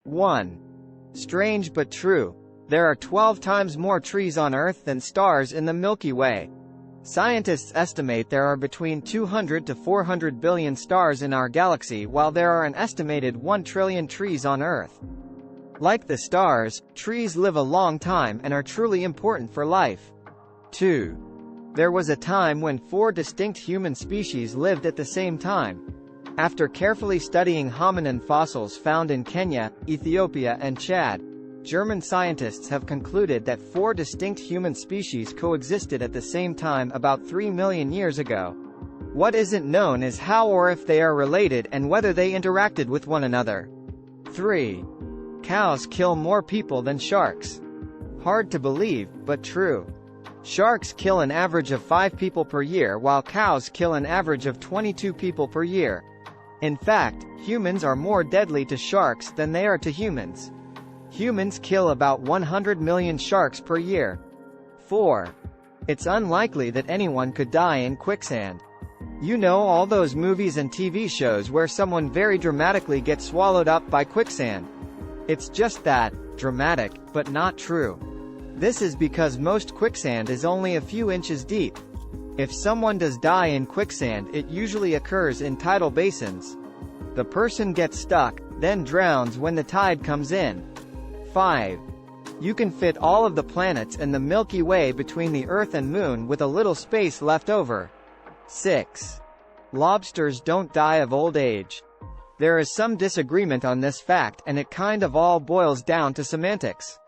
1. Strange but true. There are 12 times more trees on Earth than stars in the Milky Way. Scientists estimate there are between 200 to 400 billion stars in our galaxy, while there are an estimated 1 trillion trees on Earth. Like the stars, trees live a long time and are truly important for life. 2. There was a time when 4 distinct human species lived at the same time. After carefully studying hominin fossils found in Kenya, Ethiopia and Chad, German scientists have concluded that 4 distinct human species coexisted at the same time about 3 million years ago. What isn't known is how or if they are related and whether they interacted with one another. 3. Cows kill more people than sharks. Hard to believe, but true. Sharks kill an average of 5 people per year, while cows kill an average of 22 people per year. In fact, humans are more deadly to sharks than they are to humans. Humans kill about 100 million sharks per year. 4. It's unlikely that anyone could die in quicksand. You know all those movies and TV shows where someone very dramatically gets swallowed up by quicksand. It's just that, dramatic, but not true. This is because most quicksand is only a few inches deep. If someone does die in quicksand, it usually occurs in tidal basins. The person gets stuck, then drowns when the tide comes in. 5. You can fit all of the planets in the Milky Way between the Earth and Moon with a little space left over. 6. Lobsters don't die of old age. There is some disagreement on this fact, and it kind of all boils down to semantics.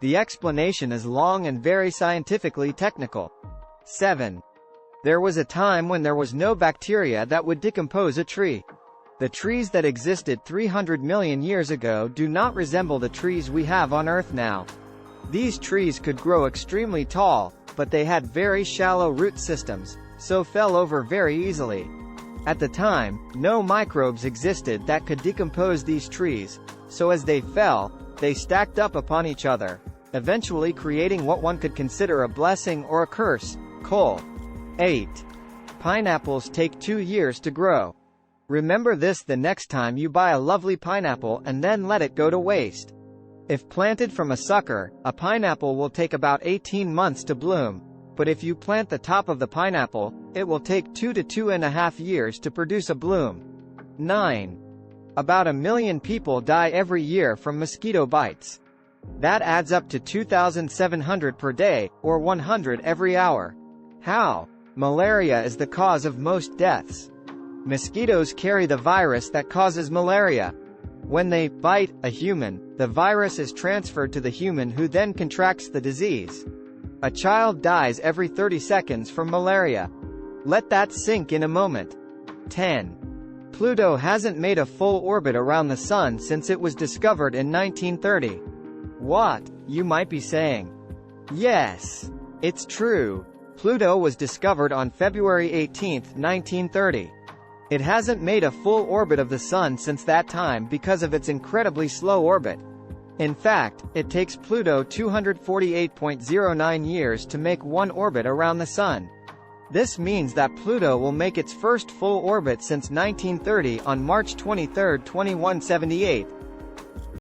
The explanation is long and very scientifically technical. 7. There was a time when there was no bacteria that would decompose a tree. The trees that existed 300 million years ago do not resemble the trees we have on Earth now. These trees could grow extremely tall, but they had very shallow root systems, so fell over very easily. At the time, no microbes existed that could decompose these trees, so as they fell, they stacked up upon each other, eventually creating what one could consider a blessing or a curse. Cole. 8. Pineapples take 2 years to grow. Remember this the next time you buy a lovely pineapple and then let it go to waste. If planted from a sucker, a pineapple will take about 18 months to bloom, but if you plant the top of the pineapple, it will take 2 to 2.5 years to produce a bloom. 9. About 1 million people die every year from mosquito bites. That adds up to 2,700 per day, or 100 every hour. How? Malaria is the cause of most deaths. Mosquitoes carry the virus that causes malaria. When they bite a human, the virus is transferred to the human, who then contracts the disease. A child dies every 30 seconds from malaria. Let that sink in a moment. 10. Pluto hasn't made a full orbit around the Sun since it was discovered in 1930. What? You might be saying. Yes, it's true. Pluto was discovered on February 18, 1930. It hasn't made a full orbit of the Sun since that time because of its incredibly slow orbit. In fact, it takes Pluto 248.09 years to make one orbit around the Sun. This means that Pluto will make its first full orbit since 1930 on March 23, 2178,